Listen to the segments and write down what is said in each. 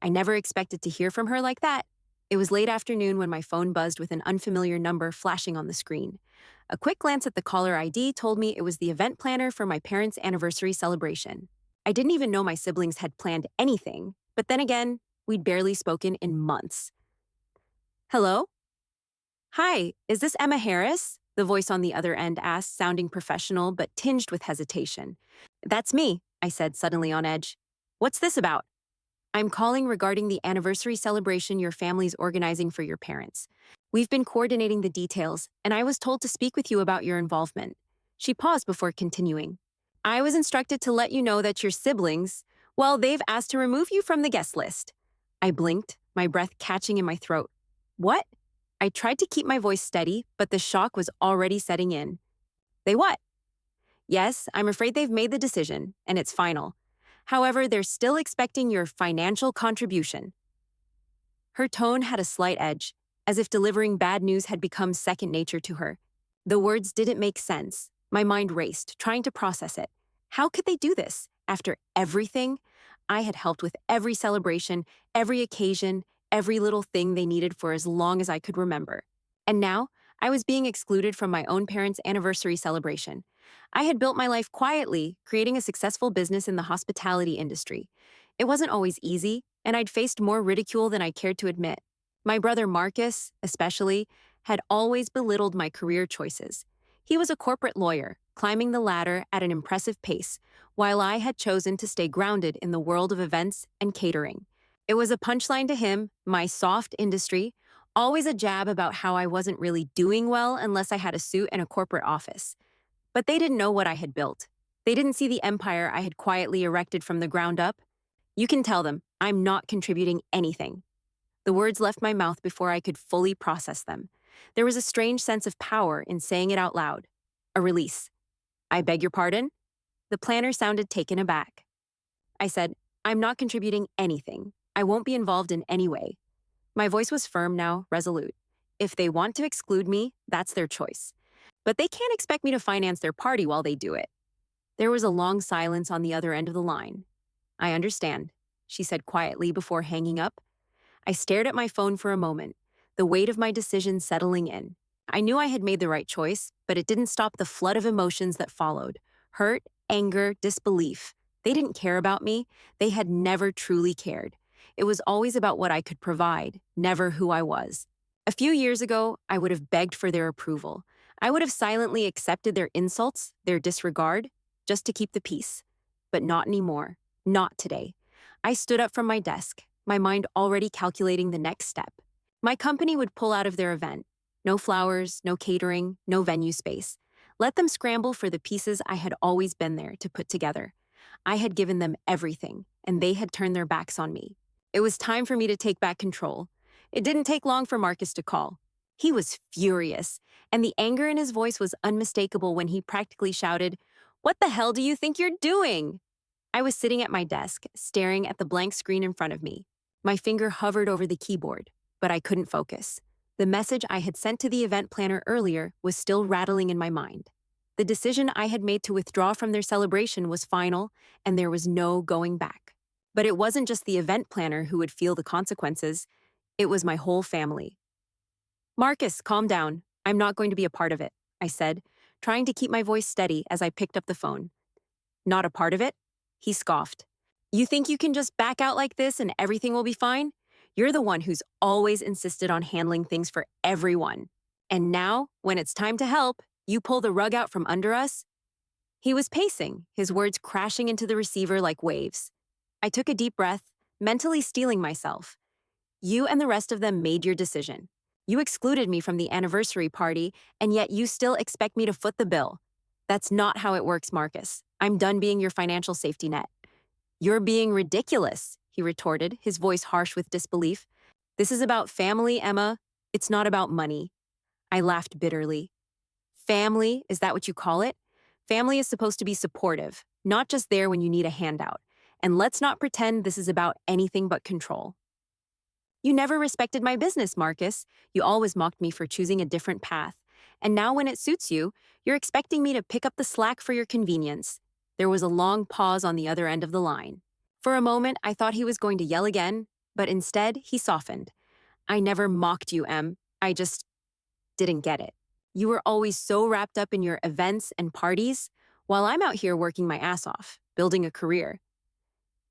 I never expected to hear from her like that. It was late afternoon when my phone buzzed with an unfamiliar number flashing on the screen. A quick glance at the caller ID told me it was the event planner for my parents' anniversary celebration. I didn't even know my siblings had planned anything, but then again, we'd barely spoken in months. Hello? Hi, is this Emma Harris? The voice on the other end asked, sounding professional but tinged with hesitation. That's me, I said, suddenly on edge. What's this about? I'm calling regarding the anniversary celebration your family's organizing for your parents. We've been coordinating the details, and I was told to speak with you about your involvement. She paused before continuing. I was instructed to let you know that your siblings, well, they've asked to remove you from the guest list. I blinked, my breath catching in my throat. What? I tried to keep my voice steady, but the shock was already setting in. They what? Yes, I'm afraid they've made the decision, and it's final. However, they're still expecting your financial contribution. Her tone had a slight edge, as if delivering bad news had become second nature to her. The words didn't make sense. My mind raced, trying to process it. How could they do this? After everything? I had helped with every celebration, every occasion, every little thing they needed for as long as I could remember. And now, I was being excluded from my own parents' anniversary celebration. I had built my life quietly, creating a successful business in the hospitality industry. It wasn't always easy, and I'd faced more ridicule than I cared to admit. My brother Marcus, especially, had always belittled my career choices. He was a corporate lawyer, climbing the ladder at an impressive pace, while I had chosen to stay grounded in the world of events and catering. It was a punchline to him, my soft industry, always a jab about how I wasn't really doing well unless I had a suit and a corporate office. But they didn't know what I had built. They didn't see the empire I had quietly erected from the ground up. You can tell them, I'm not contributing anything. The words left my mouth before I could fully process them. There was a strange sense of power in saying it out loud. A release. I beg your pardon? The planner sounded taken aback. I said, I'm not contributing anything. I won't be involved in any way. My voice was firm now, resolute. If they want to exclude me, that's their choice. But they can't expect me to finance their party while they do it. There was a long silence on the other end of the line. I understand, she said quietly before hanging up. I stared at my phone for a moment, the weight of my decision settling in. I knew I had made the right choice, but it didn't stop the flood of emotions that followed. Hurt, anger, disbelief. They didn't care about me. They had never truly cared. It was always about what I could provide, never who I was. A few years ago, I would have begged for their approval. I would have silently accepted their insults, their disregard, just to keep the peace. But not anymore. Not today. I stood up from my desk, my mind already calculating the next step. My company would pull out of their event. No flowers, no catering, no venue space. Let them scramble for the pieces I had always been there to put together. I had given them everything, and they had turned their backs on me. It was time for me to take back control. It didn't take long for Marcus to call. He was furious, and the anger in his voice was unmistakable when he practically shouted, "What the hell do you think you're doing?" I was sitting at my desk, staring at the blank screen in front of me. My finger hovered over the keyboard, but I couldn't focus. The message I had sent to the event planner earlier was still rattling in my mind. The decision I had made to withdraw from their celebration was final, and there was no going back. But it wasn't just the event planner who would feel the consequences. It was my whole family. Marcus, calm down. I'm not going to be a part of it, I said, trying to keep my voice steady as I picked up the phone. Not a part of it? He scoffed. You think you can just back out like this and everything will be fine? You're the one who's always insisted on handling things for everyone. And now, when it's time to help, you pull the rug out from under us? He was pacing, his words crashing into the receiver like waves. I took a deep breath, mentally steeling myself. You and the rest of them made your decision. You excluded me from the anniversary party, and yet you still expect me to foot the bill. That's not how it works, Marcus. I'm done being your financial safety net. You're being ridiculous, he retorted, his voice harsh with disbelief. This is about family, Emma. It's not about money. I laughed bitterly. Family, is that what you call it? Family is supposed to be supportive, not just there when you need a handout. And let's not pretend this is about anything but control. You never respected my business, Marcus. You always mocked me for choosing a different path. And now when it suits you, you're expecting me to pick up the slack for your convenience. There was a long pause on the other end of the line. For a moment, I thought he was going to yell again, But instead, he softened. I never mocked you, Em. I just didn't get it. You were always so wrapped up in your events and parties, while I'm out here working my ass off, building a career.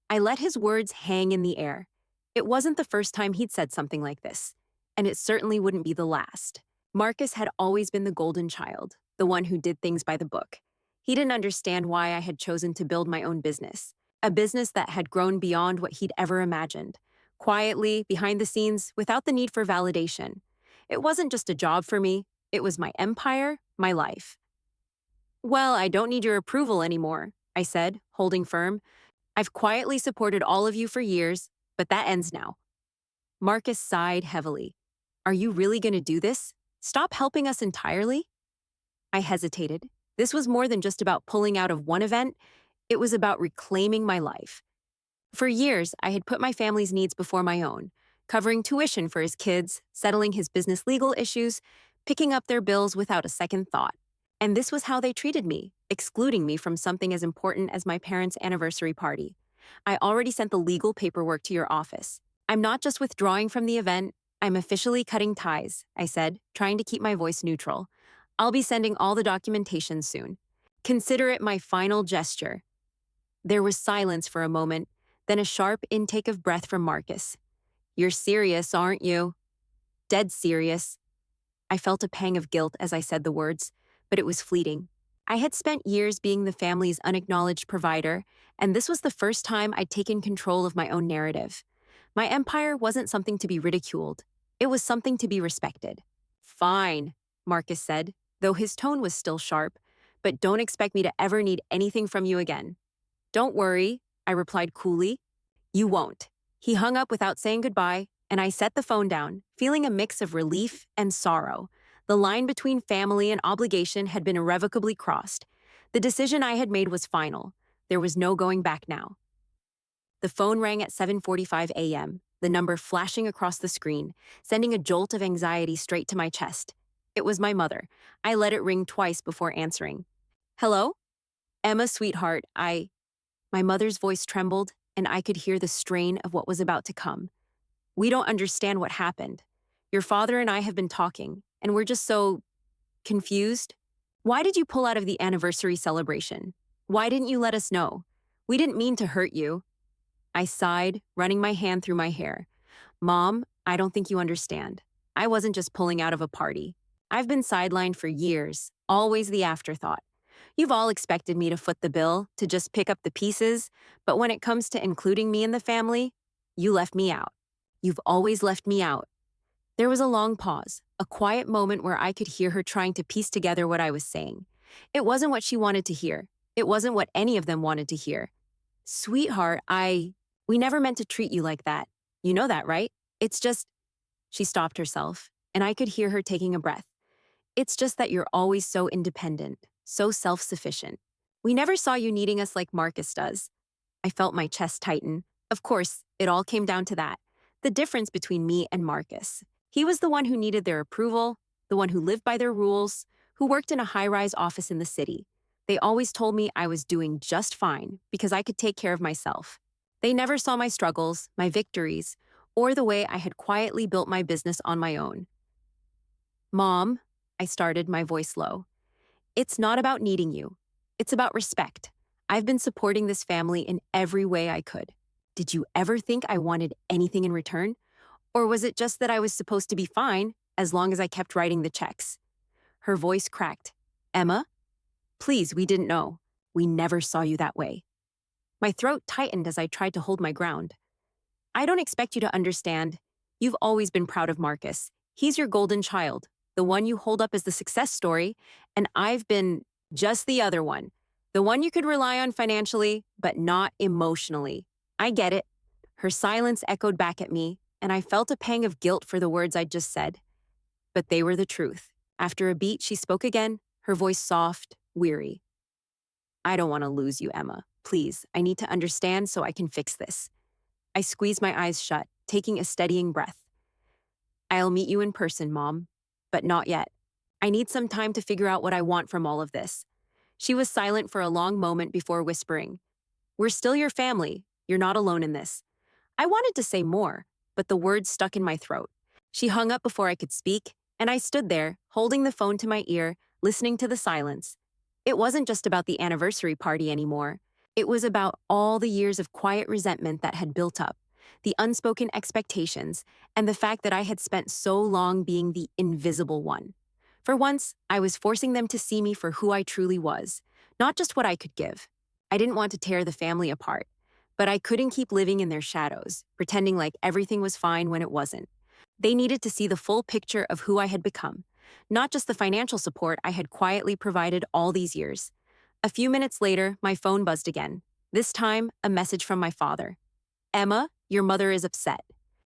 I let his words hang in the air. It wasn't the first time he'd said something like this, and it certainly wouldn't be the last. Marcus had always been the golden child, the one who did things by the book. He didn't understand why I had chosen to build my own business, a business that had grown beyond what he'd ever imagined, quietly, behind the scenes, without the need for validation. It wasn't just a job for me, it was my empire, my life. Well, I don't need your approval anymore, I said, holding firm. I've quietly supported all of you for years, but that ends now. Marcus sighed heavily. Are you really going to do this? Stop helping us entirely? I hesitated. This was more than just about pulling out of one event, it was about reclaiming my life. For years, I had put my family's needs before my own, covering tuition for his kids, settling his business legal issues, picking up their bills without a second thought. And this was how they treated me, excluding me from something as important as my parents' anniversary party. I already sent the legal paperwork to your office. I'm not just withdrawing from the event, I'm officially cutting ties, I said, trying to keep my voice neutral. I'll be sending all the documentation soon. Consider it my final gesture. There was silence for a moment, then a sharp intake of breath from Marcus. You're serious, aren't you? Dead serious. I felt a pang of guilt as I said the words, but it was fleeting. I had spent years being the family's unacknowledged provider, and this was the first time I'd taken control of my own narrative. My empire wasn't something to be ridiculed. It was something to be respected. Fine, Marcus said, though his tone was still sharp, but don't expect me to ever need anything from you again. Don't worry, I replied coolly. You won't. He hung up without saying goodbye, and I set the phone down, feeling a mix of relief and sorrow. The line between family and obligation had been irrevocably crossed. The decision I had made was final. There was no going back now. The phone rang at 7:45 a.m., the number flashing across the screen, sending a jolt of anxiety straight to my chest. It was my mother. I let it ring twice before answering. Hello? Emma, sweetheart, My mother's voice trembled, and I could hear the strain of what was about to come. We don't understand what happened. Your father and I have been talking, and we're just so confused. Why did you pull out of the anniversary celebration? Why didn't you let us know? We didn't mean to hurt you. I sighed, running my hand through my hair. Mom, I don't think you understand. I wasn't just pulling out of a party. I've been sidelined for years, always the afterthought. You've all expected me to foot the bill, to just pick up the pieces, but when it comes to including me in the family, you left me out. You've always left me out. There was a long pause, a quiet moment where I could hear her trying to piece together what I was saying. It wasn't what she wanted to hear. It wasn't what any of them wanted to hear. Sweetheart, we never meant to treat you like that. You know that, right? It's just, she stopped herself, and I could hear her taking a breath. It's just that you're always so independent, so self-sufficient. We never saw you needing us like Marcus does. I felt my chest tighten. Of course, it all came down to that. The difference between me and Marcus. He was the one who needed their approval, the one who lived by their rules, who worked in a high-rise office in the city. They always told me I was doing just fine because I could take care of myself. They never saw my struggles, my victories, or the way I had quietly built my business on my own. Mom, I started, my voice low. It's not about needing you. It's about respect. I've been supporting this family in every way I could. Did you ever think I wanted anything in return? Or was it just that I was supposed to be fine as long as I kept writing the checks? Her voice cracked. Emma? Please, we didn't know. We never saw you that way. My throat tightened as I tried to hold my ground. I don't expect you to understand. You've always been proud of Marcus. He's your golden child, the one you hold up as the success story, and I've been just the other one, the one you could rely on financially, but not emotionally. I get it. Her silence echoed back at me, and I felt a pang of guilt for the words I'd just said. But they were the truth. After a beat, she spoke again, her voice soft, weary. I don't want to lose you, Emma. Please, I need to understand so I can fix this. I squeezed my eyes shut, taking a steadying breath. I'll meet you in person, Mom, but not yet. I need some time to figure out what I want from all of this. She was silent for a long moment before whispering, We're still your family. You're not alone in this. I wanted to say more, but the words stuck in my throat. She hung up before I could speak, and I stood there, holding the phone to my ear, listening to the silence. It wasn't just about the anniversary party anymore. It was about all the years of quiet resentment that had built up, the unspoken expectations, and the fact that I had spent so long being the invisible one. For once, I was forcing them to see me for who I truly was, not just what I could give. I didn't want to tear the family apart, but I couldn't keep living in their shadows, pretending like everything was fine when it wasn't. They needed to see the full picture of who I had become, not just the financial support I had quietly provided all these years. A few minutes later, my phone buzzed again. This time, a message from my father. Emma, your mother is upset.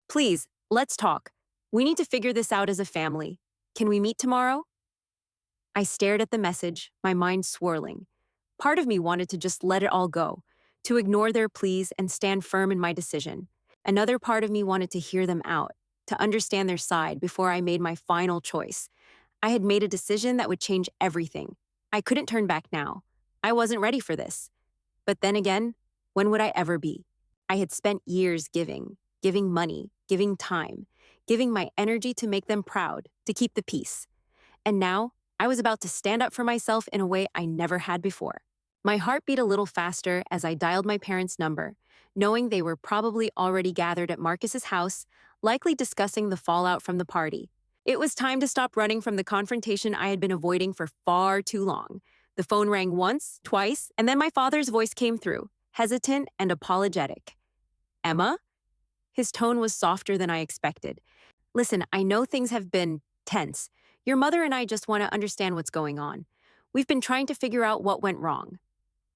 Please, let's talk. We need to figure this out as a family. Can we meet tomorrow? I stared at the message, my mind swirling. Part of me wanted to just let it all go, to ignore their pleas and stand firm in my decision. Another part of me wanted to hear them out, to understand their side before I made my final choice. I had made a decision that would change everything. I couldn't turn back now. I wasn't ready for this. But then again, when would I ever be? I had spent years giving money, giving time, giving my energy to make them proud, to keep the peace. And now, I was about to stand up for myself in a way I never had before. My heart beat a little faster as I dialed my parents' number, knowing they were probably already gathered at Marcus's house, likely discussing the fallout from the party. It was time to stop running from the confrontation I had been avoiding for far too long. The phone rang once, twice, and then my father's voice came through, hesitant and apologetic. Emma? His tone was softer than I expected. Listen, I know things have been tense. Your mother and I just want to understand what's going on. We've been trying to figure out what went wrong.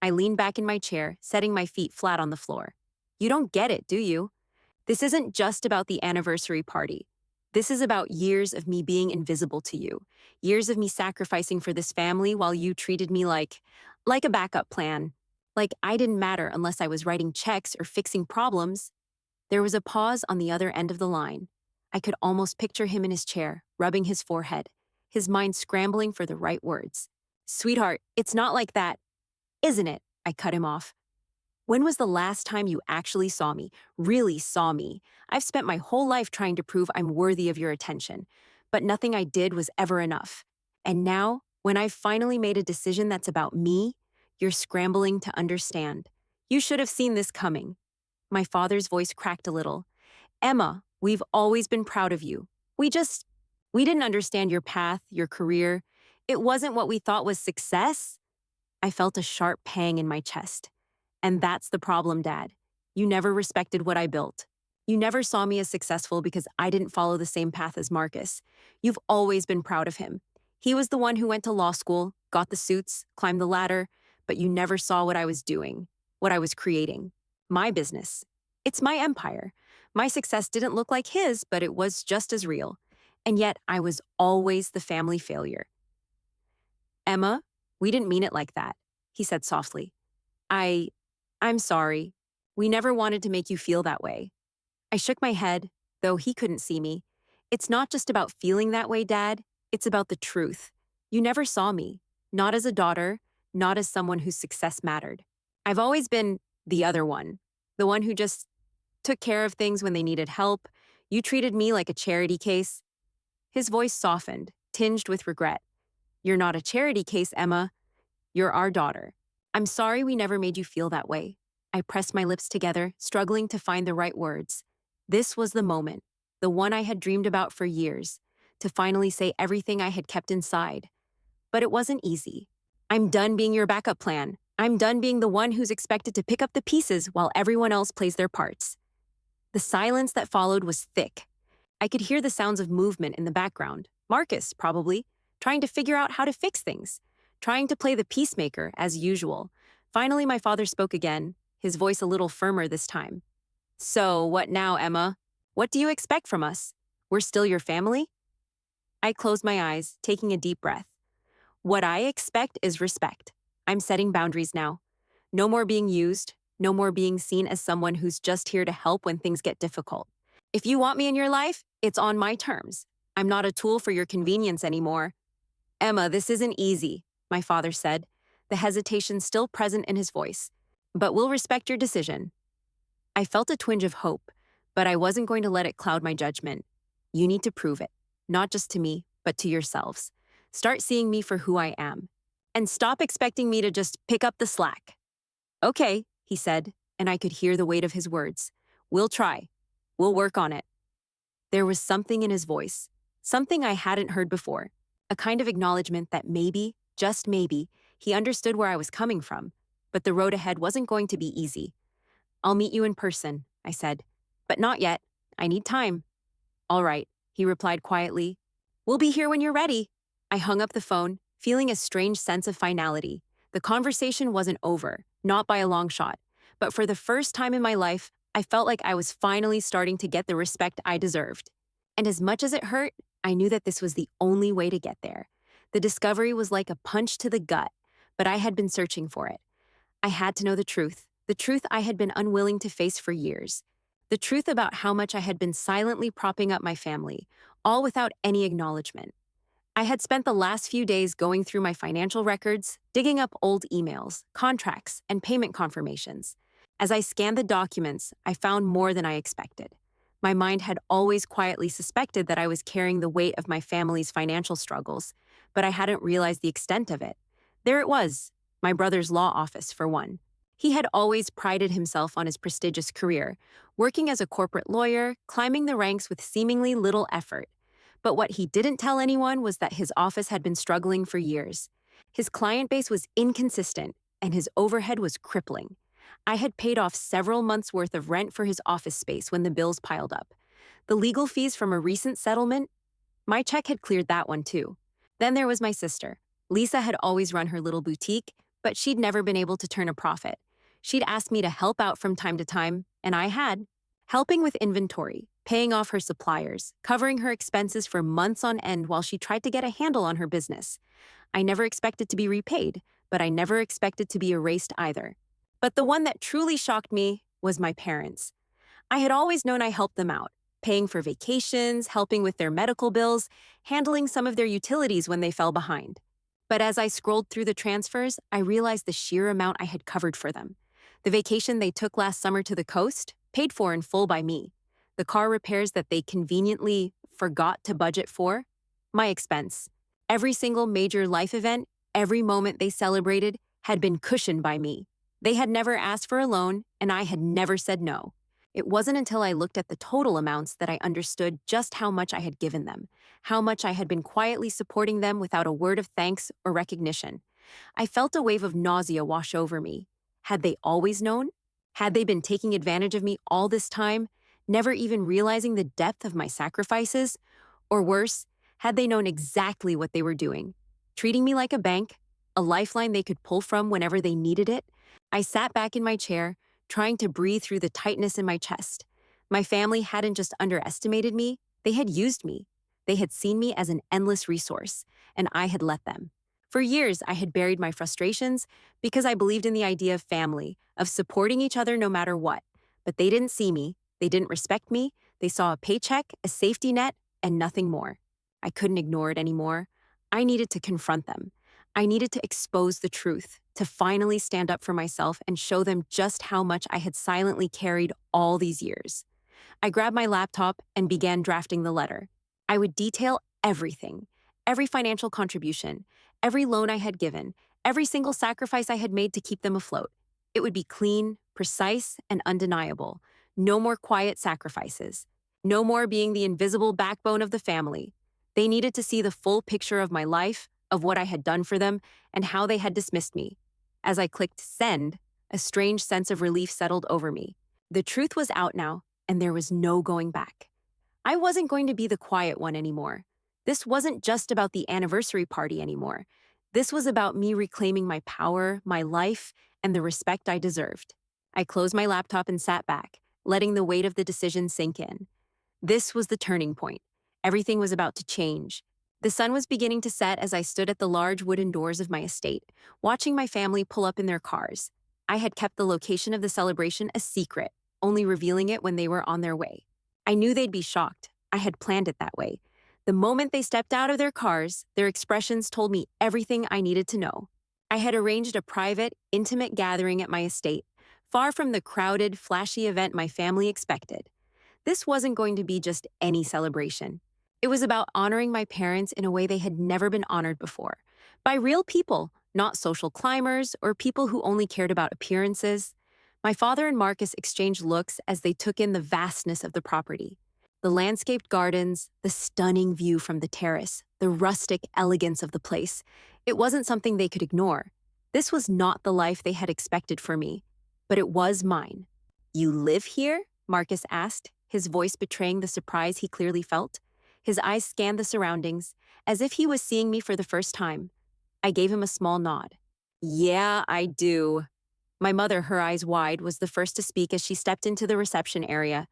I leaned back in my chair, setting my feet flat on the floor. You don't get it, do you? This isn't just about the anniversary party. This is about years of me being invisible to you, years of me sacrificing for this family while you treated me like a backup plan. Like I didn't matter unless I was writing checks or fixing problems. There was a pause on the other end of the line. I could almost picture him in his chair, rubbing his forehead, his mind scrambling for the right words. Sweetheart, it's not like that, isn't it? I cut him off. When was the last time you actually saw me, really saw me? I've spent my whole life trying to prove I'm worthy of your attention, but nothing I did was ever enough. And now, when I've finally made a decision that's about me, you're scrambling to understand. You should have seen this coming. My father's voice cracked a little. Emma, we've always been proud of you. We didn't understand your path, your career. It wasn't what we thought was success. I felt a sharp pang in my chest. And that's the problem, Dad. You never respected what I built. You never saw me as successful because I didn't follow the same path as Marcus. You've always been proud of him. He was the one who went to law school, got the suits, climbed the ladder, but you never saw what I was doing, what I was creating. My business. It's my empire. My success didn't look like his, but it was just as real. And yet I was always the family failure. Emma, we didn't mean it like that, he said softly. I'm sorry. We never wanted to make you feel that way. I shook my head, though he couldn't see me. It's not just about feeling that way, Dad. It's about the truth. You never saw me, not as a daughter, not as someone whose success mattered. I've always been the other one, the one who just took care of things when they needed help. You treated me like a charity case. His voice softened, tinged with regret. You're not a charity case, Emma. You're our daughter. I'm sorry we never made you feel that way. I pressed my lips together, struggling to find the right words. This was the moment, the one I had dreamed about for years, to finally say everything I had kept inside. But it wasn't easy. I'm done being your backup plan. I'm done being the one who's expected to pick up the pieces while everyone else plays their parts. The silence that followed was thick. I could hear the sounds of movement in the background. Marcus, probably, trying to figure out how to fix things, trying to play the peacemaker, as usual. Finally, my father spoke again, his voice a little firmer this time. So, what now, Emma? What do you expect from us? We're still your family? I closed my eyes, taking a deep breath. What I expect is respect. I'm setting boundaries now. No more being used, no more being seen as someone who's just here to help when things get difficult. If you want me in your life, it's on my terms. I'm not a tool for your convenience anymore. Emma, this isn't easy, my father said, the hesitation still present in his voice. But we'll respect your decision. I felt a twinge of hope, But I wasn't going to let it cloud my judgment. You need to prove it, not just to me, but to yourselves. Start seeing me for who I am. And stop expecting me to just pick up the slack. Okay, he said, and I could hear the weight of his words. We'll try. We'll work on it. There was something in his voice, something I hadn't heard before, a kind of acknowledgement that maybe, just maybe, he understood where I was coming from, but the road ahead wasn't going to be easy. I'll meet you in person, I said. But not yet. I need time. All right, he replied quietly. We'll be here when you're ready. I hung up the phone, feeling a strange sense of finality. The conversation wasn't over, not by a long shot, but for the first time in my life, I felt like I was finally starting to get the respect I deserved. And as much as it hurt, I knew that this was the only way to get there. The discovery was like a punch to the gut, but I had been searching for it. I had to know the truth I had been unwilling to face for years, the truth about how much I had been silently propping up my family, all without any acknowledgement. I had spent the last few days going through my financial records, digging up old emails, contracts, and payment confirmations. As I scanned the documents, I found more than I expected. My mind had always quietly suspected that I was carrying the weight of my family's financial struggles, but I hadn't realized the extent of it. There it was, my brother's law office, for one. He had always prided himself on his prestigious career, working as a corporate lawyer, climbing the ranks with seemingly little effort. But what he didn't tell anyone was that his office had been struggling for years. His client base was inconsistent, and his overhead was crippling. I had paid off several months' worth of rent for his office space when the bills piled up. The legal fees from a recent settlement, my check had cleared that one too. Then there was my sister. Lisa had always run her little boutique, but she'd never been able to turn a profit. She'd asked me to help out from time to time, and I had. Helping with inventory, paying off her suppliers, covering her expenses for months on end while she tried to get a handle on her business. I never expected to be repaid, but I never expected to be erased either. But the one that truly shocked me was my parents. I had always known I helped them out, paying for vacations, helping with their medical bills, handling some of their utilities when they fell behind. But as I scrolled through the transfers, I realized the sheer amount I had covered for them. The vacation they took last summer to the coast, paid for in full by me. The car repairs that they conveniently forgot to budget for, my expense. Every single major life event, every moment they celebrated, had been cushioned by me. They had never asked for a loan, and I had never said no. It wasn't until I looked at the total amounts that I understood just how much I had given them, how much I had been quietly supporting them without a word of thanks or recognition. I felt a wave of nausea wash over me. Had they always known? Had they been taking advantage of me all this time, never even realizing the depth of my sacrifices? Or worse, had they known exactly what they were doing? Treating me like a bank, a lifeline they could pull from whenever they needed it? I sat back in my chair, trying to breathe through the tightness in my chest. My family hadn't just underestimated me, they had used me. They had seen me as an endless resource, and I had let them. For years, I had buried my frustrations because I believed in the idea of family, of supporting each other no matter what. But they didn't see me, they didn't respect me, they saw a paycheck, a safety net, and nothing more. I couldn't ignore it anymore. I needed to confront them. I needed to expose the truth, to finally stand up for myself and show them just how much I had silently carried all these years. I grabbed my laptop and began drafting the letter. I would detail everything, every financial contribution, every loan I had given, every single sacrifice I had made to keep them afloat. It would be clean, precise, and undeniable. No more quiet sacrifices. No more being the invisible backbone of the family. They needed to see the full picture of my life, of what I had done for them, and how they had dismissed me. As I clicked send, a strange sense of relief settled over me. The truth was out now, and there was no going back. I wasn't going to be the quiet one anymore. This wasn't just about the anniversary party anymore. This was about me reclaiming my power, my life, and the respect I deserved. I closed my laptop and sat back, letting the weight of the decision sink in. This was the turning point. Everything was about to change. The sun was beginning to set as I stood at the large wooden doors of my estate, watching my family pull up in their cars. I had kept the location of the celebration a secret, only revealing it when they were on their way. I knew they'd be shocked. I had planned it that way. The moment they stepped out of their cars, their expressions told me everything I needed to know. I had arranged a private, intimate gathering at my estate, far from the crowded, flashy event my family expected. This wasn't going to be just any celebration. It was about honoring my parents in a way they had never been honored before, by real people, not social climbers or people who only cared about appearances. My father and Marcus exchanged looks as they took in the vastness of the property. The landscaped gardens, the stunning view from the terrace, the rustic elegance of the place. It wasn't something they could ignore. This was not the life they had expected for me, but it was mine. You live here? Marcus asked, his voice betraying the surprise he clearly felt. His eyes scanned the surroundings, as if he was seeing me for the first time. I gave him a small nod. Yeah, I do. My mother, her eyes wide, was the first to speak as she stepped into the reception area.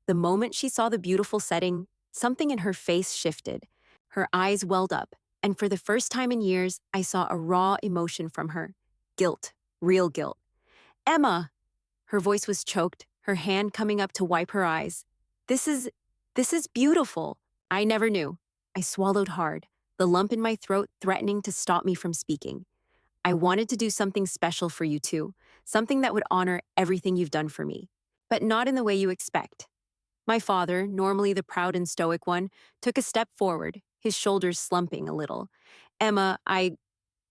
The moment she saw the beautiful setting, something in her face shifted. Her eyes welled up, and for the first time in years, I saw a raw emotion from her. Guilt, real guilt. Emma! Her voice was choked, her hand coming up to wipe her eyes. This is beautiful. I never knew. I swallowed hard, the lump in my throat threatening to stop me from speaking. I wanted to do something special for you too, something that would honor everything you've done for me, but not in the way you expect. My father, normally the proud and stoic one, took a step forward, his shoulders slumping a little. Emma, I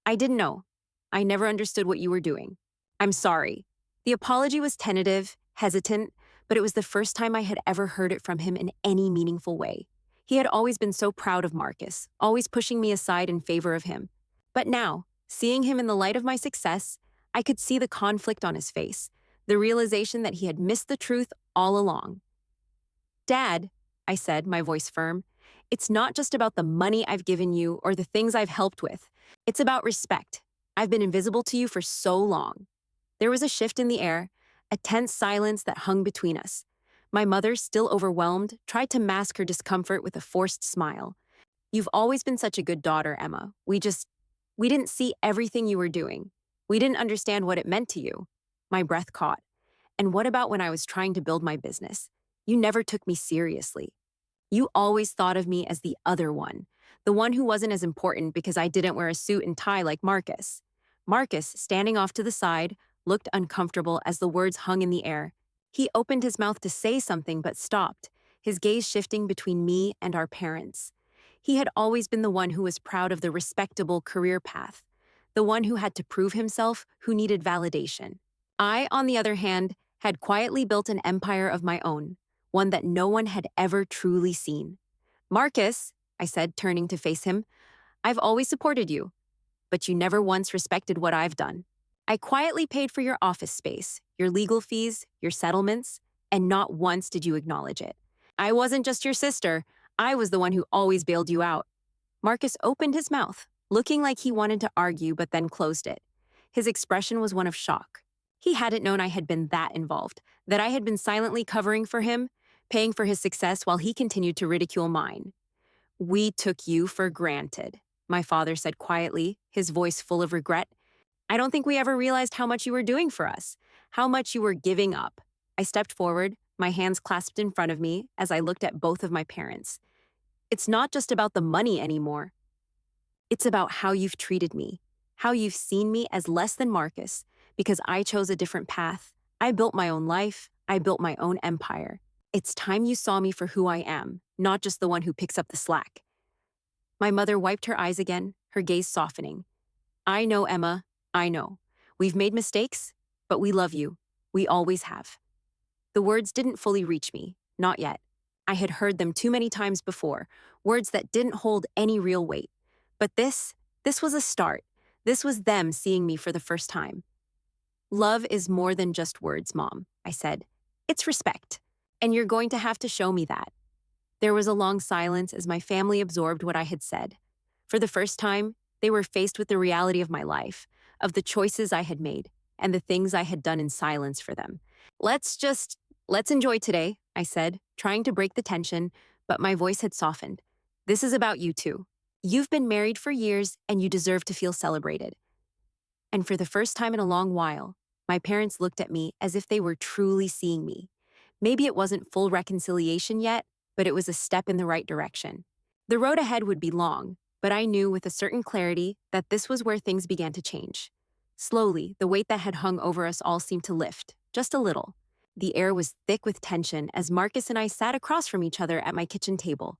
didn't know. I never understood what you were doing. I'm sorry. The apology was tentative, hesitant, but it was the first time I had ever heard it from him in any meaningful way. He had always been so proud of Marcus, always pushing me aside in favor of him. But now, seeing him in the light of my success, I could see the conflict on his face, the realization that he had missed the truth all along. Dad, I said, my voice firm, it's not just about the money I've given you or the things I've helped with. It's about respect. I've been invisible to you for so long. There was a shift in the air, a tense silence that hung between us. My mother, still overwhelmed, tried to mask her discomfort with a forced smile. You've always been such a good daughter, Emma. We didn't see everything you were doing. We didn't understand what it meant to you. My breath caught. And what about when I was trying to build my business? You never took me seriously. You always thought of me as the other one, the one who wasn't as important because I didn't wear a suit and tie like Marcus. Marcus, standing off to the side, looked uncomfortable as the words hung in the air. He opened his mouth to say something but stopped, his gaze shifting between me and our parents. He had always been the one who was proud of the respectable career path, the one who had to prove himself, who needed validation. I, on the other hand, had quietly built an empire of my own, one that no one had ever truly seen. Marcus, I said, turning to face him, I've always supported you, but you never once respected what I've done. I quietly paid for your office space, your legal fees, your settlements, and not once did you acknowledge it. I wasn't just your sister, I was the one who always bailed you out. Marcus opened his mouth, looking like he wanted to argue but then closed it. His expression was one of shock. He hadn't known I had been that involved, that I had been silently covering for him, paying for his success while he continued to ridicule mine. We took you for granted, my father said quietly, his voice full of regret. I don't think we ever realized how much you were doing for us, how much you were giving up. I stepped forward, my hands clasped in front of me as I looked at both of my parents. It's not just about the money anymore. It's about how you've treated me, how you've seen me as less than Marcus, because I chose a different path. I built my own life. I built my own empire. It's time you saw me for who I am, not just the one who picks up the slack. My mother wiped her eyes again, her gaze softening. I know, Emma, I know. We've made mistakes, but we love you. We always have. The words didn't fully reach me, not yet. I had heard them too many times before, words that didn't hold any real weight. But this was a start. This was them seeing me for the first time. Love is more than just words, Mom, I said. It's respect. And you're going to have to show me that. There was a long silence as my family absorbed what I had said. For the first time, they were faced with the reality of my life, of the choices I had made, and the things I had done in silence for them. Let's enjoy today, I said, trying to break the tension, but my voice had softened. This is about you two. You've been married for years, and you deserve to feel celebrated. And for the first time in a long while, my parents looked at me as if they were truly seeing me. Maybe it wasn't full reconciliation yet, but it was a step in the right direction. The road ahead would be long, but I knew with a certain clarity that this was where things began to change. Slowly, the weight that had hung over us all seemed to lift, just a little. The air was thick with tension as Marcus and I sat across from each other at my kitchen table.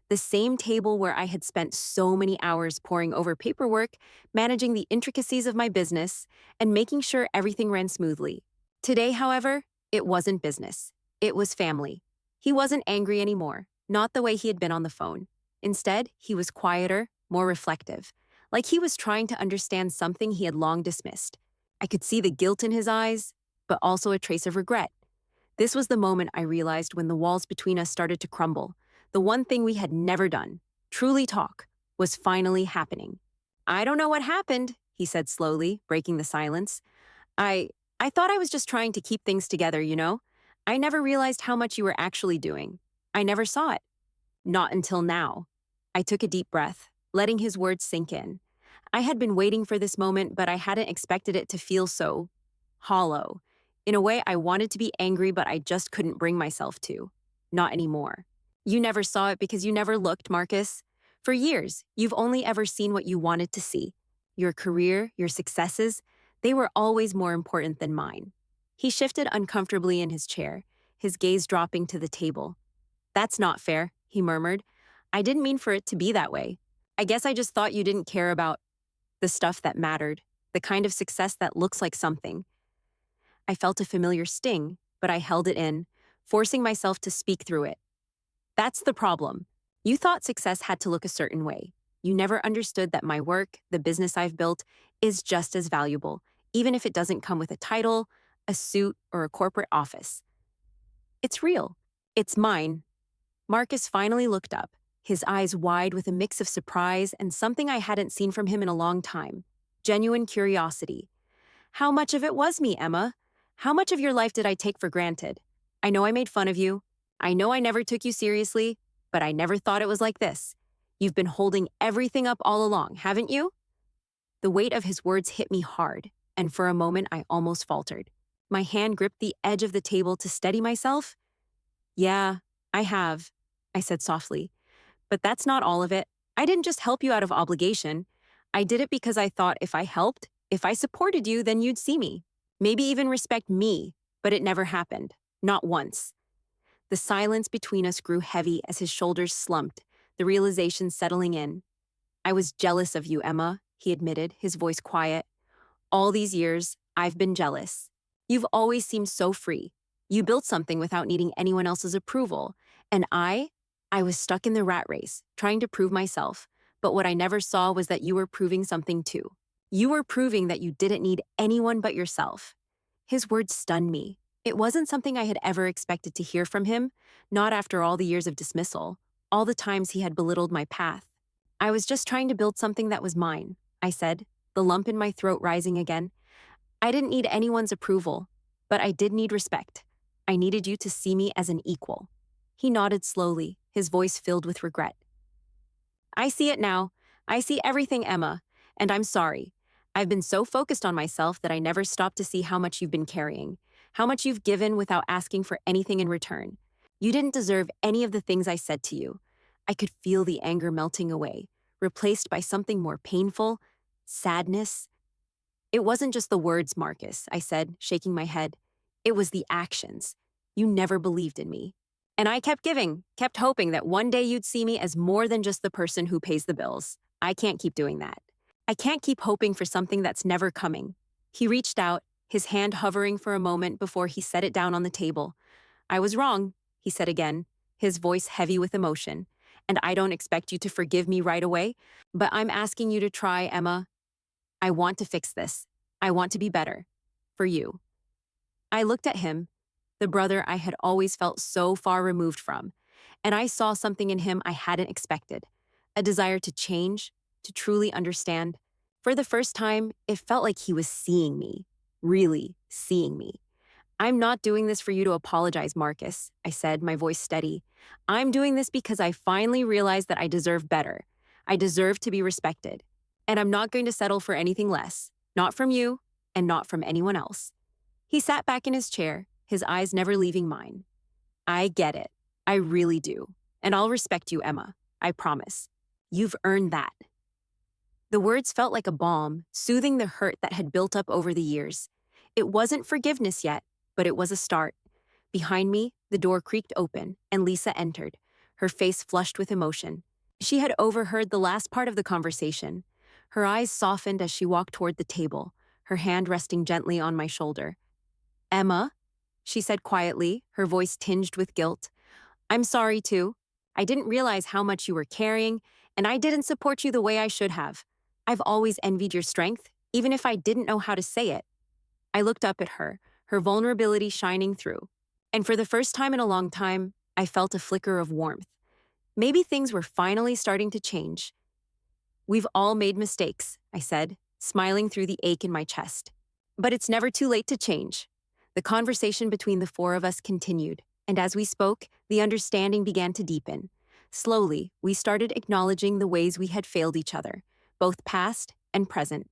The same table where I had spent so many hours poring over paperwork, managing the intricacies of my business, and making sure everything ran smoothly. Today, however, it wasn't business. It was family. He wasn't angry anymore, not the way he had been on the phone. Instead, he was quieter, more reflective, like he was trying to understand something he had long dismissed. I could see the guilt in his eyes, but also a trace of regret. This was the moment I realized when the walls between us started to crumble. The one thing we had never done, truly talk, was finally happening. "I don't know what happened," he said slowly, breaking the silence. I thought I was just trying to keep things together, you know? I never realized how much you were actually doing. I never saw it. Not until now." I took a deep breath, letting his words sink in. I had been waiting for this moment, but I hadn't expected it to feel so hollow. In a way, I wanted to be angry, but I just couldn't bring myself to. Not anymore. "You never saw it because you never looked, Marcus. For years, you've only ever seen what you wanted to see. Your career, your successes, they were always more important than mine." He shifted uncomfortably in his chair, his gaze dropping to the table. "That's not fair," he murmured. "I didn't mean for it to be that way. I guess I just thought you didn't care about the stuff that mattered, the kind of success that looks like something." I felt a familiar sting, but I held it in, forcing myself to speak through it. "That's the problem. You thought success had to look a certain way. You never understood that my work, the business I've built, is just as valuable, even if it doesn't come with a title, a suit, or a corporate office. It's real. It's mine." Marcus finally looked up, his eyes wide with a mix of surprise and something I hadn't seen from him in a long time. Genuine curiosity. "How much of it was me, Emma? How much of your life did I take for granted? I know I made fun of you. I know I never took you seriously, but I never thought it was like this. You've been holding everything up all along, haven't you?" The weight of his words hit me hard, and for a moment I almost faltered. My hand gripped the edge of the table to steady myself. "Yeah, I have," I said softly. "But that's not all of it. I didn't just help you out of obligation. I did it because I thought if I helped, if I supported you, then you'd see me. Maybe even respect me, but it never happened. Not once." The silence between us grew heavy as his shoulders slumped, the realization settling in. "I was jealous of you, Emma," he admitted, his voice quiet. "All these years, I've been jealous. You've always seemed so free. You built something without needing anyone else's approval. And I was stuck in the rat race, trying to prove myself. But what I never saw was that you were proving something too. You were proving that you didn't need anyone but yourself." His words stunned me. It wasn't something I had ever expected to hear from him, not after all the years of dismissal, all the times he had belittled my path. "I was just trying to build something that was mine," I said, the lump in my throat rising again. "I didn't need anyone's approval, but I did need respect. I needed you to see me as an equal." He nodded slowly, his voice filled with regret. "I see it now. I see everything, Emma, and I'm sorry. I've been so focused on myself that I never stopped to see how much you've been carrying, how much you've given without asking for anything in return. You didn't deserve any of the things I said to you." I could feel the anger melting away, replaced by something more painful, sadness. "It wasn't just the words, Marcus," I said, shaking my head. "It was the actions. You never believed in me. And I kept giving, kept hoping that one day you'd see me as more than just the person who pays the bills. I can't keep doing that. I can't keep hoping for something that's never coming." He reached out, his hand hovering for a moment before he set it down on the table. "I was wrong," he said again, his voice heavy with emotion. "And I don't expect you to forgive me right away, but I'm asking you to try, Emma. I want to fix this. I want to be better. For you." I looked at him, the brother I had always felt so far removed from, and I saw something in him I hadn't expected, a desire to change, to truly understand. For the first time, it felt like he was seeing me, really seeing me. "I'm not doing this for you to apologize, Marcus," I said, my voice steady. "I'm doing this because I finally realized that I deserve better. I deserve to be respected. And I'm not going to settle for anything less, not from you, and not from anyone else." He sat back in his chair, his eyes never leaving mine. "I get it. I really do. And I'll respect you, Emma. I promise. You've earned that." The words felt like a balm, soothing the hurt that had built up over the years. It wasn't forgiveness yet, but it was a start. Behind me, the door creaked open, and Lisa entered, her face flushed with emotion. She had overheard the last part of the conversation. Her eyes softened as she walked toward the table, her hand resting gently on my shoulder. "Emma," she said quietly, her voice tinged with guilt. "I'm sorry too. I didn't realize how much you were carrying, and I didn't support you the way I should have. I've always envied your strength, even if I didn't know how to say it." I looked up at her vulnerability shining through. And for the first time in a long time, I felt a flicker of warmth. Maybe things were finally starting to change. "We've all made mistakes," I said, smiling through the ache in my chest. "But it's never too late to change." The conversation between the four of us continued, and as we spoke, the understanding began to deepen. Slowly, we started acknowledging the ways we had failed each other, both past and present.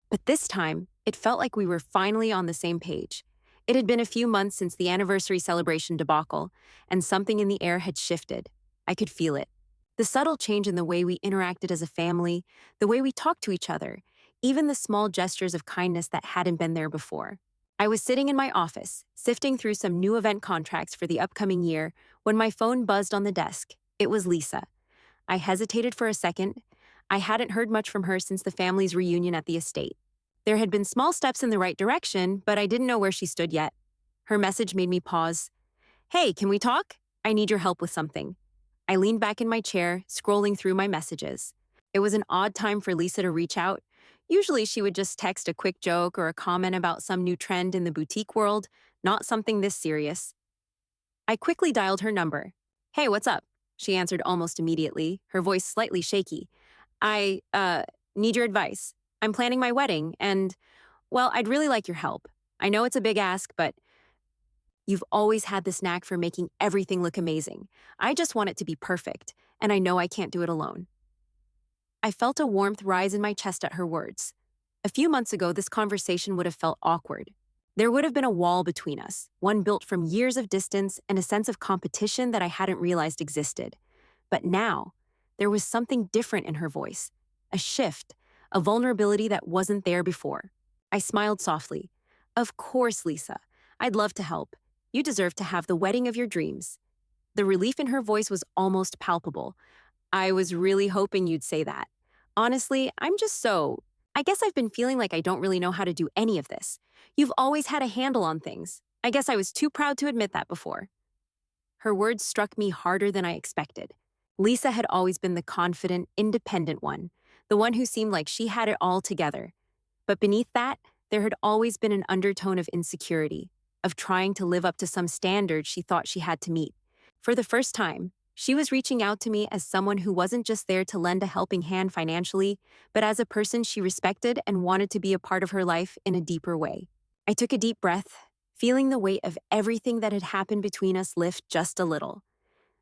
But this time, it felt like we were finally on the same page. It had been a few months since the anniversary celebration debacle, and something in the air had shifted. I could feel it. The subtle change in the way we interacted as a family, the way we talked to each other, even the small gestures of kindness that hadn't been there before. I was sitting in my office, sifting through some new event contracts for the upcoming year, when my phone buzzed on the desk. It was Lisa. I hesitated for a second. I hadn't heard much from her since the family's reunion at the estate. There had been small steps in the right direction, but I didn't know where she stood yet. Her message made me pause. "Hey, can we talk? I need your help with something." I leaned back in my chair, scrolling through my messages. It was an odd time for Lisa to reach out. Usually she would just text a quick joke or a comment about some new trend in the boutique world, not something this serious. I quickly dialed her number. "Hey, what's up?" She answered almost immediately, her voice slightly shaky. I need your advice. I'm planning my wedding, and, well, I'd really like your help. I know it's a big ask, but you've always had this knack for making everything look amazing. I just want it to be perfect, and I know I can't do it alone." I felt a warmth rise in my chest at her words. A few months ago, this conversation would have felt awkward. There would have been a wall between us, one built from years of distance and a sense of competition that I hadn't realized existed. But now, there was something different in her voice, a shift, a vulnerability that wasn't there before. I smiled softly. "Of course, Lisa. I'd love to help. You deserve to have the wedding of your dreams." The relief in her voice was almost palpable. "I was really hoping you'd say that. Honestly, I guess I've been feeling like I don't really know how to do any of this. You've always had a handle on things. I guess I was too proud to admit that before." Her words struck me harder than I expected. Lisa had always been the confident, independent one, the one who seemed like she had it all together. But beneath that, there had always been an undertone of insecurity, of trying to live up to some standard she thought she had to meet. For the first time, she was reaching out to me as someone who wasn't just there to lend a helping hand financially, but as a person she respected and wanted to be a part of her life in a deeper way. I took a deep breath, feeling the weight of everything that had happened between us lift just a little.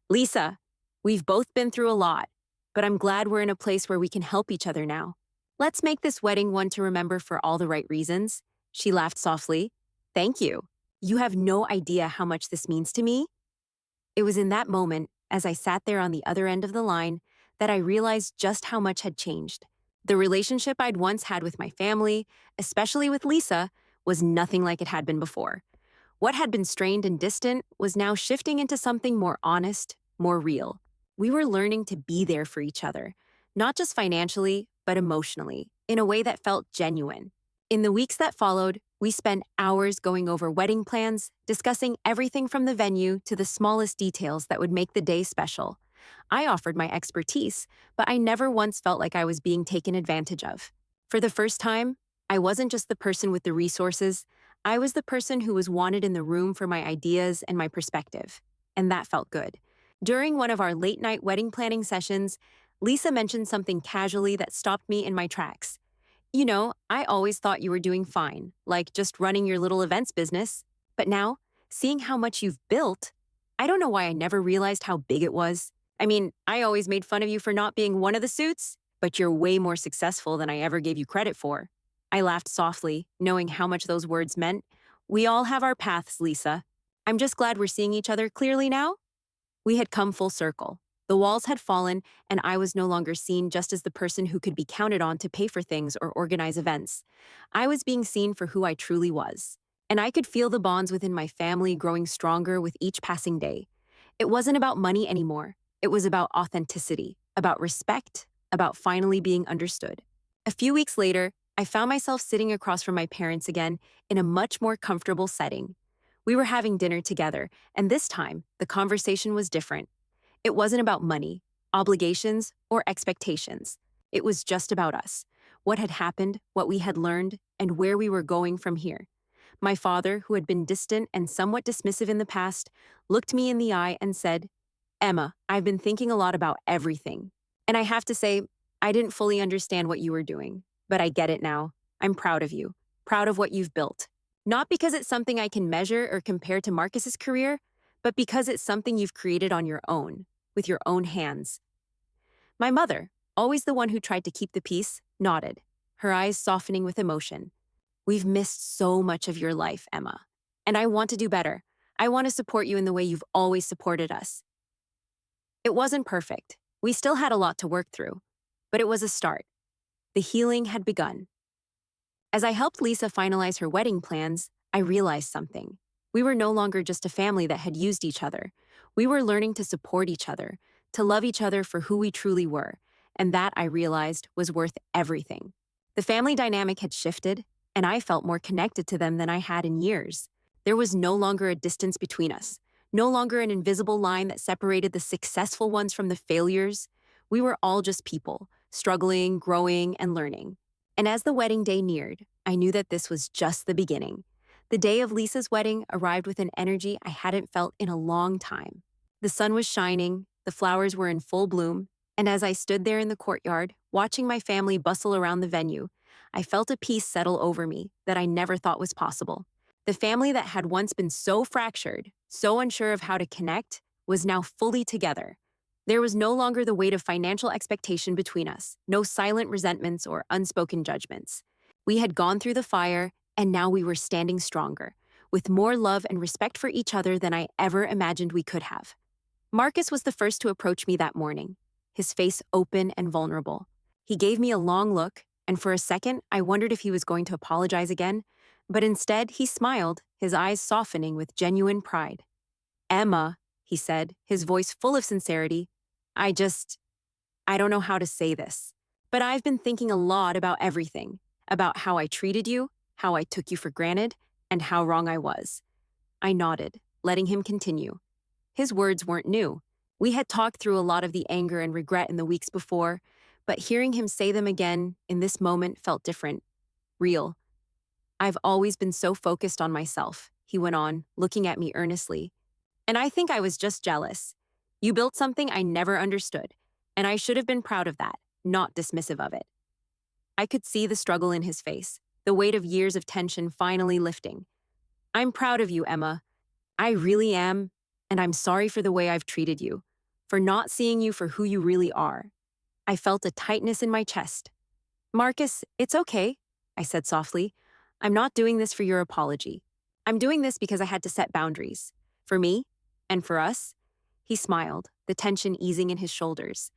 "Lisa, we've both been through a lot, but I'm glad we're in a place where we can help each other now. Let's make this wedding one to remember for all the right reasons." She laughed softly. "Thank you. You have no idea how much this means to me." It was in that moment, as I sat there on the other end of the line, that I realized just how much had changed. The relationship I'd once had with my family, especially with Lisa, was nothing like it had been before. What had been strained and distant was now shifting into something more honest, more real. We were learning to be there for each other, not just financially, but emotionally, in a way that felt genuine. In the weeks that followed, we spent hours going over wedding plans, discussing everything from the venue to the smallest details that would make the day special. I offered my expertise, but I never once felt like I was being taken advantage of. For the first time, I wasn't just the person with the resources, I was the person who was wanted in the room for my ideas and my perspective. And that felt good. During one of our late-night wedding planning sessions, Lisa mentioned something casually that stopped me in my tracks. "You know, I always thought you were doing fine, like just running your little events business. But now, seeing how much you've built, I don't know why I never realized how big it was. I mean, I always made fun of you for not being one of the suits, but you're way more successful than I ever gave you credit for." I laughed softly, knowing how much those words meant. "We all have our paths, Lisa. I'm just glad we're seeing each other clearly now." We had come full circle. The walls had fallen, and I was no longer seen just as the person who could be counted on to pay for things or organize events. I was being seen for who I truly was. And I could feel the bonds within my family growing stronger with each passing day. It wasn't about money anymore. It was about authenticity, about respect, about finally being understood. A few weeks later, I found myself sitting across from my parents again in a much more comfortable setting. We were having dinner together, and this time, the conversation was different. It wasn't about money, obligations, or expectations. It was just about us, what had happened, what we had learned, and where we were going from here. My father, who had been distant and somewhat dismissive in the past, looked me in the eye and said, "Emma, I've been thinking a lot about everything. And I have to say, I didn't fully understand what you were doing, but I get it now. I'm proud of you, proud of what you've built. Not because it's something I can measure or compare to Marcus's career, but because it's something you've created on your own, with your own hands." My mother, always the one who tried to keep the peace, nodded, her eyes softening with emotion. "We've missed so much of your life, Emma. And I want to do better. I want to support you in the way you've always supported us." It wasn't perfect. We still had a lot to work through. But it was a start. The healing had begun. As I helped Lisa finalize her wedding plans, I realized something. We were no longer just a family that had used each other. We were learning to support each other, to love each other for who we truly were, and that, I realized, was worth everything. The family dynamic had shifted, and I felt more connected to them than I had in years. There was no longer a distance between us, no longer an invisible line that separated the successful ones from the failures. We were all just people, struggling, growing, and learning. And as the wedding day neared, I knew that this was just the beginning. The day of Lisa's wedding arrived with an energy I hadn't felt in a long time. The sun was shining, the flowers were in full bloom, and as I stood there in the courtyard, watching my family bustle around the venue, I felt a peace settle over me that I never thought was possible. The family that had once been so fractured, so unsure of how to connect, was now fully together. There was no longer the weight of financial expectation between us, no silent resentments or unspoken judgments. We had gone through the fire, and now we were standing stronger, with more love and respect for each other than I ever imagined we could have. Marcus was the first to approach me that morning, his face open and vulnerable. He gave me a long look, and for a second, I wondered if he was going to apologize again, but instead, he smiled, his eyes softening with genuine pride. "Emma," he said, his voice full of sincerity, I don't know how to say this, but I've been thinking a lot about everything, about how I treated you, how I took you for granted, and how wrong I was." I nodded, letting him continue. His words weren't new. We had talked through a lot of the anger and regret in the weeks before, but hearing him say them again in this moment felt different, real. "I've always been so focused on myself," he went on, looking at me earnestly. "And I think I was just jealous. You built something I never understood, and I should have been proud of that, not dismissive of it." I could see the struggle in his face, the weight of years of tension finally lifting. "I'm proud of you, Emma. I really am, and I'm sorry for the way I've treated you, for not seeing you for who you really are." I felt a tightness in my chest. "Marcus, it's okay," I said softly. "I'm not doing this for your apology. I'm doing this because I had to set boundaries. For me, and for us." He smiled, the tension easing in his shoulders.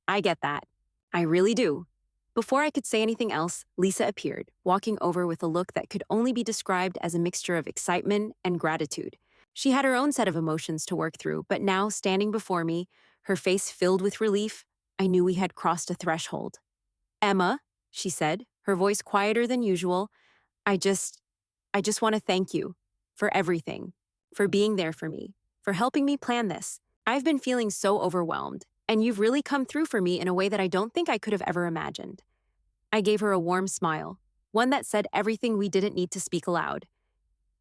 "I get that. I really do." Before I could say anything else, Lisa appeared, walking over with a look that could only be described as a mixture of excitement and gratitude. She had her own set of emotions to work through, but now, standing before me, her face filled with relief, I knew we had crossed a threshold. "Emma," she said, her voice quieter than usual, I just want to thank you for everything, for being there for me, for helping me plan this. I've been feeling so overwhelmed, and you've really come through for me in a way that I don't think I could have ever imagined." I gave her a warm smile, one that said everything we didn't need to speak aloud.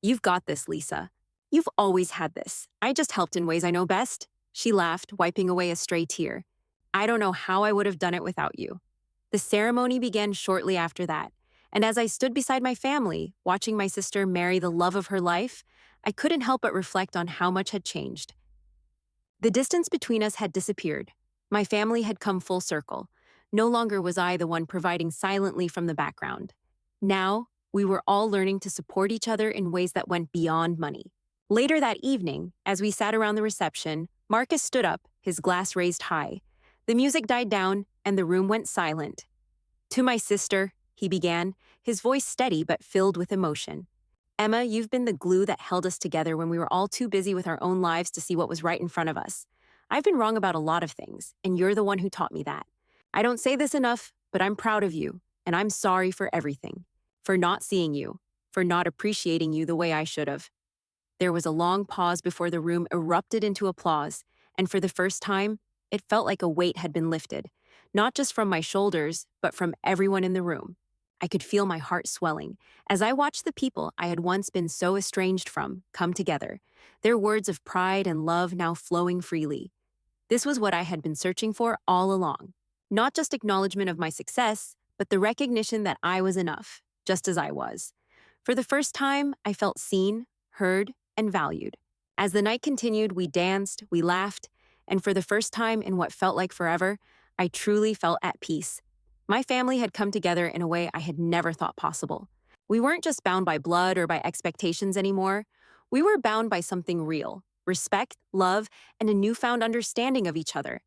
"You've got this, Lisa. You've always had this. I just helped in ways I know best." She laughed, wiping away a stray tear. "I don't know how I would have done it without you." The ceremony began shortly after that, and as I stood beside my family, watching my sister marry the love of her life, I couldn't help but reflect on how much had changed. The distance between us had disappeared. My family had come full circle. No longer was I the one providing silently from the background. Now, we were all learning to support each other in ways that went beyond money. Later that evening, as we sat around the reception, Marcus stood up, his glass raised high. The music died down, and the room went silent. "To my sister," he began, his voice steady but filled with emotion. Emma, you've been the glue that held us together when we were all too busy with our own lives to see what was right in front of us. I've been wrong about a lot of things, and you're the one who taught me that. I don't say this enough, but I'm proud of you, and I'm sorry for everything. For not seeing you, for not appreciating you the way I should have. There was a long pause before the room erupted into applause, and for the first time, it felt like a weight had been lifted, not just from my shoulders, but from everyone in the room. I could feel my heart swelling as I watched the people I had once been so estranged from come together, their words of pride and love now flowing freely. This was what I had been searching for all along. Not just acknowledgement of my success, but the recognition that I was enough, just as I was. For the first time, I felt seen, heard, and valued. As the night continued, we danced, we laughed, and for the first time in what felt like forever, I truly felt at peace. My family had come together in a way I had never thought possible. We weren't just bound by blood or by expectations anymore. We were bound by something real: respect, love, and a newfound understanding of each other.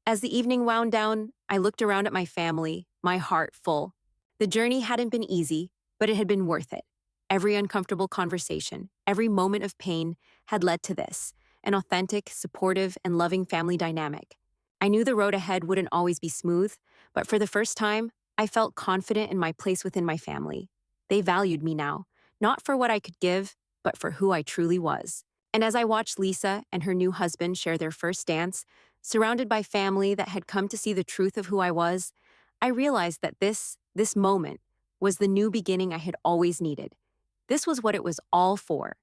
As the evening wound down, I looked around at my family, my heart full. The journey hadn't been easy, but it had been worth it. Every uncomfortable conversation, every moment of pain had led to this: an authentic, supportive, and loving family dynamic. I knew the road ahead wouldn't always be smooth, but for the first time, I felt confident in my place within my family. They valued me now, not for what I could give, but for who I truly was. And as I watched Lisa and her new husband share their first dance, surrounded by family that had come to see the truth of who I was, I realized that this moment was the new beginning I had always needed. This was what it was all for.